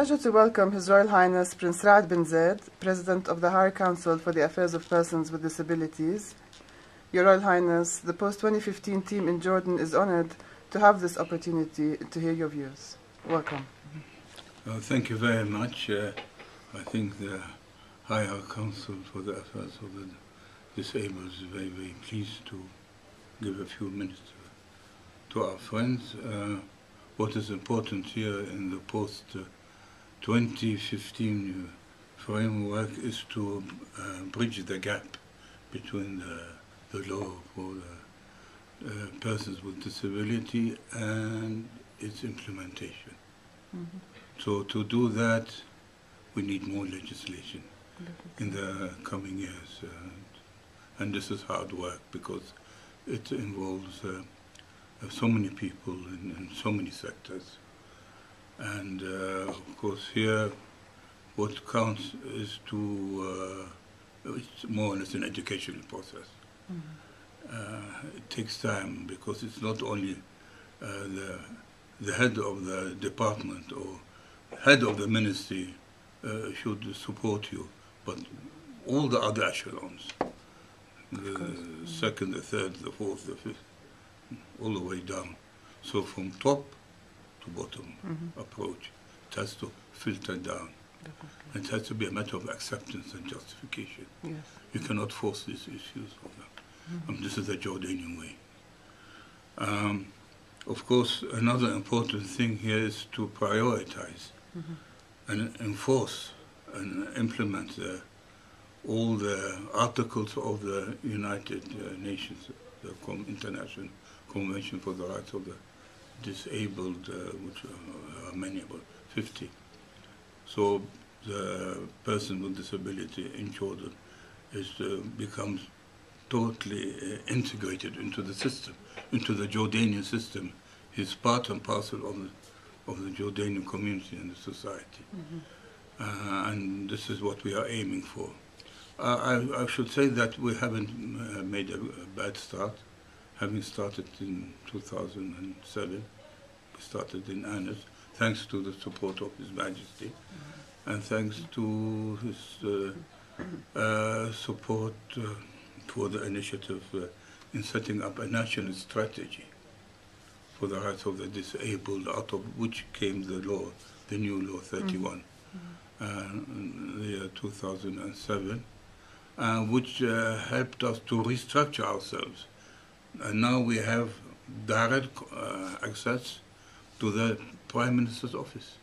pleasure to welcome His Royal Highness Prince Raad Bin Zeid, President of the High Council for the Affairs of Persons with Disabilities. Your Royal Highness, the post-2015 team in Jordan is honored to have this opportunity to hear your views. Welcome. Thank you very much. I think the Higher Council for the Affairs of the Disabled is very, very pleased to give a few minutes to our friends. What is important here in the post-2015 framework is to bridge the gap between the law for persons with disability and its implementation. Mm-hmm. So to do that, we need more legislation in the coming years. And this is hard work because it involves so many people in so many sectors. And of course here, what counts is to, it's more or less an educational process. Mm-hmm. It takes time because it's not only the head of the department or head of the ministry should support you, but all the other echelons, the second, the third, the fourth, the fifth, all the way down. So from top to bottom approach, it has to filter down. And it has to be a matter of acceptance and justification. Yes. You cannot force these issues on them. This is the Jordanian way. Of course, another important thing here is to prioritize and enforce and implement all the articles of the United Nations, the International Convention for the Rights of the Disabled, which are many, about 50. So the person with disability in Jordan becomes totally integrated into the system, into the Jordanian system. He's part and parcel of the Jordanian community and the society. And this is what we are aiming for. I should say that we haven't made a bad start. Having started in 2007, we started in earnest, thanks to the support of His Majesty, and thanks to his support for the initiative in setting up a national strategy for the rights of the disabled, out of which came the law, the new law 31, in the year 2007, which helped us to restructure ourselves. And now we have direct access to the Prime Minister's office.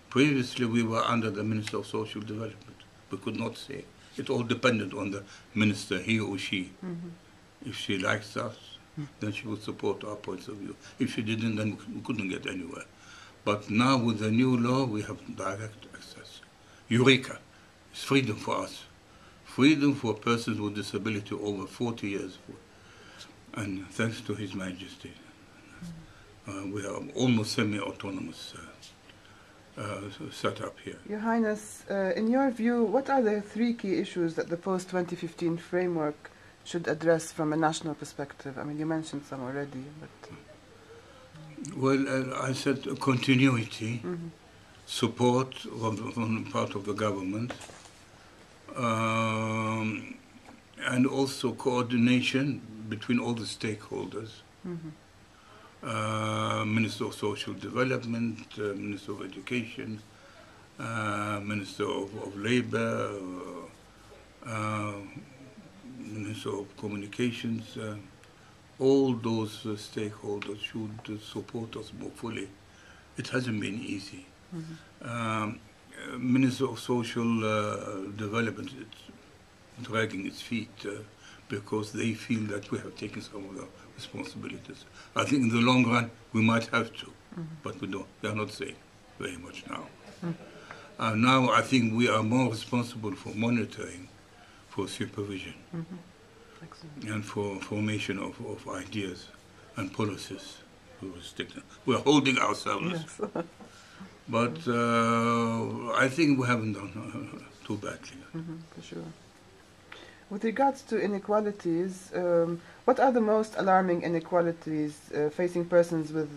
Previously, we were under the Minister of Social Development. We could not say. It all depended on the minister, he or she. If she likes us, then she would support our points of view. If she didn't, then we couldn't get anywhere. But now with the new law, we have direct access. Eureka! It's freedom for us. Freedom for persons with disability over 40 years. And thanks to His Majesty, we are almost semi-autonomous set up here. Your Highness, in your view, what are the three key issues that the post-2015 framework should address from a national perspective? I mean, you mentioned some already, but... Well, I said continuity, support from part of the government, and also coordination between all the stakeholders. Minister of Social Development, Minister of Education, Minister of Labor, Minister of Communications, all those stakeholders should support us more fully. It hasn't been easy. Minister of Social Development is dragging its feet because they feel that we have taken some of the responsibilities. I think in the long run we might have to, but we don't. They are not saying very much now. Now I think we are more responsible for monitoring, for supervision, and for formation of ideas and policies. We are holding ourselves. Yes. But I think we haven't done too badly. For sure. With regards to inequalities, what are the most alarming inequalities facing persons with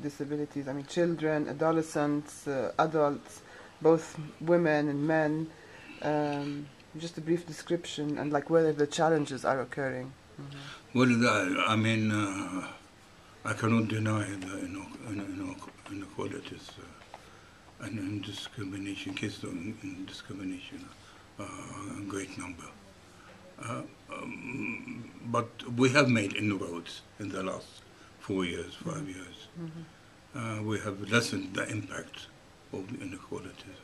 disabilities? I mean, children, adolescents, adults, both women and men. Just a brief description and like whether the challenges are occurring. Well, I mean, I cannot deny the inequalities and discrimination, cases of discrimination, a great number. But we have made inroads in the last 4 years, 5 years. We have lessened the impact of the inequalities.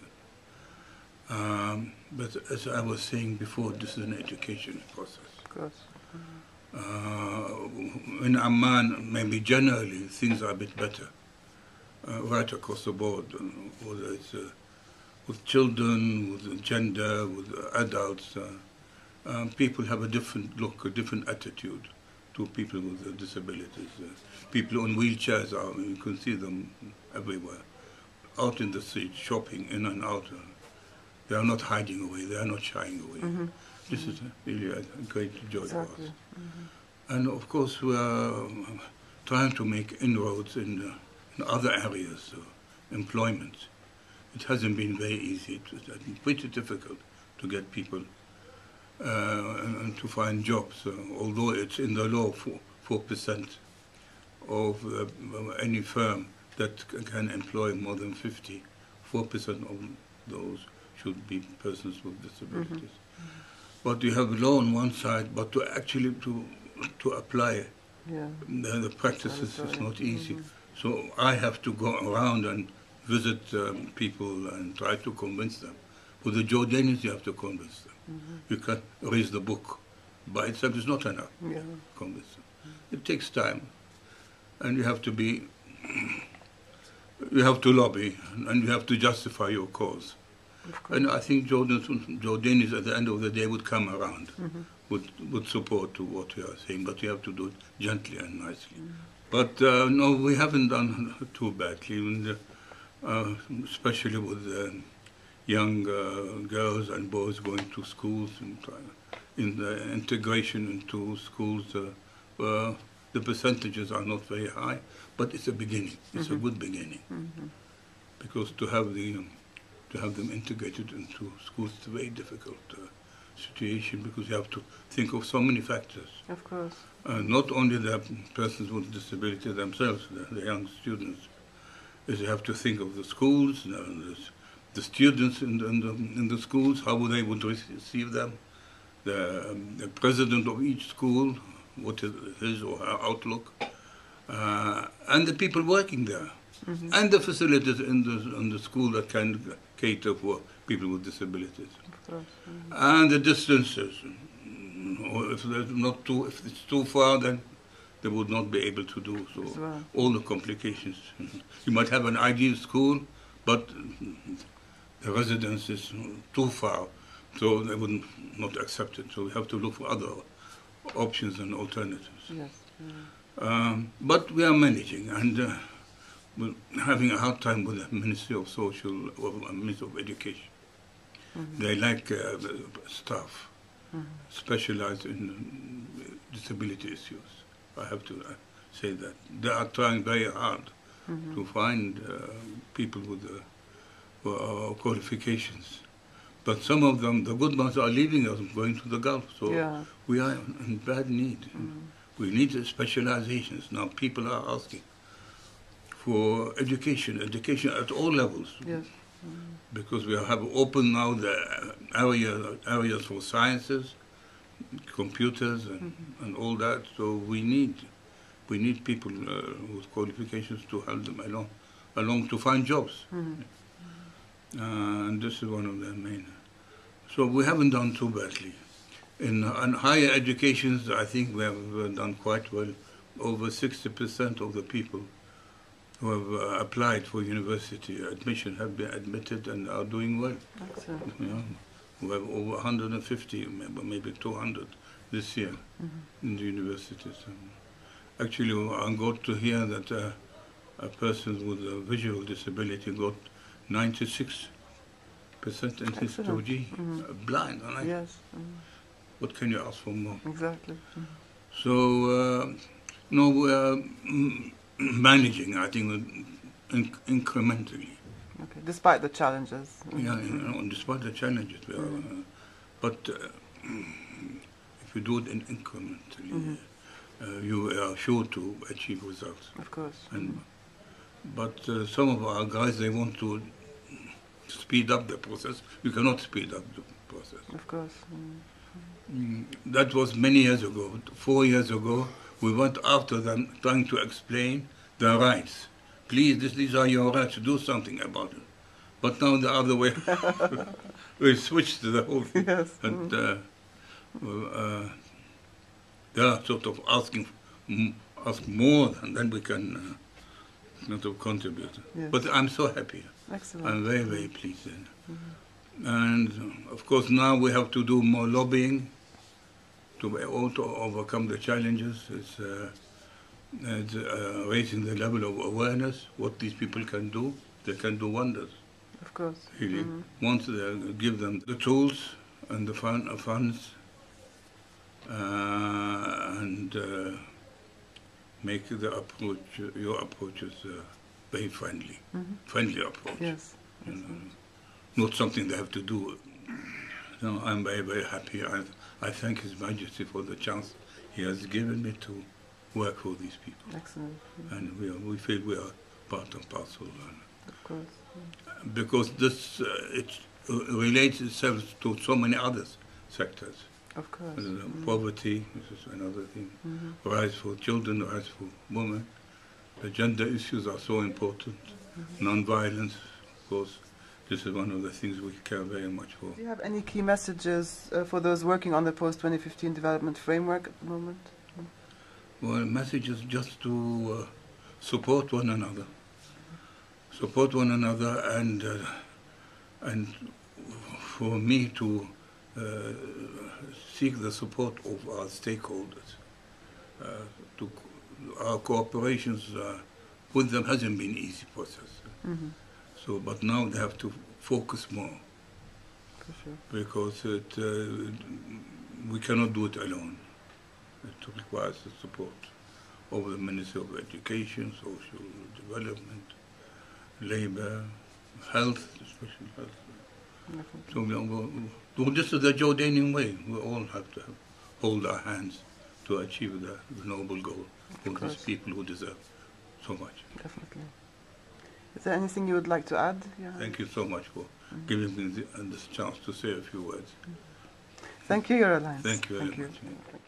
But as I was saying before, this is an education process. Of course. In Amman, maybe generally, things are a bit better, right across the board, whether it's with children, with gender, with adults. People have a different look, a different attitude to people with disabilities. People on wheelchairs, you can see them everywhere, out in the street, shopping, in and out. They are not hiding away, they are not shying away. This is really a great joy for us. And of course, we are trying to make inroads in other areas, employment. It hasn't been very easy. It's pretty difficult to get people and to find jobs, although it's in the law 4% of any firm that can employ more than 50, 4% of those should be persons with disabilities. But you have law on one side, but to actually to apply the practices is not easy. So I have to go around and visit people and try to convince them. For the Jordanians, you have to convince them. You can't raise the book by itself. It's not enough. Convince them. It takes time, and you have to be. You have to lobby, and you have to justify your cause. And I think Jordanians at the end of the day would come around, would support to what we are saying, but you have to do it gently and nicely. But no, we haven't done too badly, and, especially with young girls and boys going to schools and in the integration into schools. The percentages are not very high, but it's a beginning. It's a good beginning, because to have them integrated into schools is a very difficult situation, because you have to think of so many factors. Of course. Not only the persons with disability themselves, the young students, is you have to think of the schools, the students in the schools, how they would receive them, the president of each school, what is his or her outlook, and the people working there, and the facilities in the school that can cater for people with disabilities, and the distances. Or if it's too far, then they would not be able to do so. All the complications. You might have an ideal school, but the residence is too far, so they would not accept it. So we have to look for other options and alternatives. Yes. But we are managing, and we're having a hard time with the Ministry of Social or Ministry of Education. They like staff specialized in disability issues. I have to say that. They are trying very hard to find people with qualifications. But some of them, the good ones, are leaving us, going to the Gulf. So we are in bad need. We need specializations. Now people are asking for education at all levels. Yes. Because we have opened now the areas for sciences, computers, and all that. So we need people with qualifications to help them along to find jobs. And this is one of the main. So we haven't done too badly. In higher educations, I think we have done quite well. Over 60% of the people who have applied for university admission have been admitted and are doing well. Excellent. We have over 150, maybe 200 this year in the universities. Actually, I got to hear that a person with a visual disability got 96% in his 2G, blind. Yes. What can you ask for more? Exactly. So, no, we are managing, I think, incrementally. Okay, Despite the challenges. Yeah, despite the challenges, we are, but if you do it incrementally, you are sure to achieve results. Of course. And, but some of our guys, they want to speed up the process. You cannot speed up the process. Of course. That was many years ago. 4 years ago, we went after them trying to explain their rights. Please, these are your rights, do something about it. But now the other way, we switched to the whole thing. Yes. And they are sort of asking us more, and then we can sort of contribute. Yes. But I'm so happy. Excellent. I'm very, very pleased. And of course now we have to do more lobbying to also overcome the challenges. It's raising the level of awareness, what these people can do. They can do wonders. Of course. Really. Once they give them the tools and the funds and make the approach, your approaches very friendly. Friendly approach. Yes. You know, not something they have to do. No, I'm very, very happy. I thank His Majesty for the chance he has given me to work for these people. Excellent. And we feel we are part and parcel. Of course. Because this it relates itself to so many other sectors. Of course. Poverty, this is another thing. Rights for children, rights for women. The gender issues are so important. Non-violence, of course. This is one of the things we care very much for. Do you have any key messages for those working on the post-2015 development framework at the moment? Well, message is just to support one another. Support one another, and for me to seek the support of our stakeholders. Our cooperations with them hasn't been an easy process. So, but now they have to focus more. For sure. Because we cannot do it alone. It requires the support of the Ministry of Education, Social Development, Labour, Health, especially Health. So this is the Jordanian way. We all have to hold our hands to achieve the noble goal for these people who deserve so much. Definitely. Is there anything you would like to add? Yeah. Thank you so much for giving me this chance to say a few words. Thank you, Your Alliance. Thank you very much. Thank you.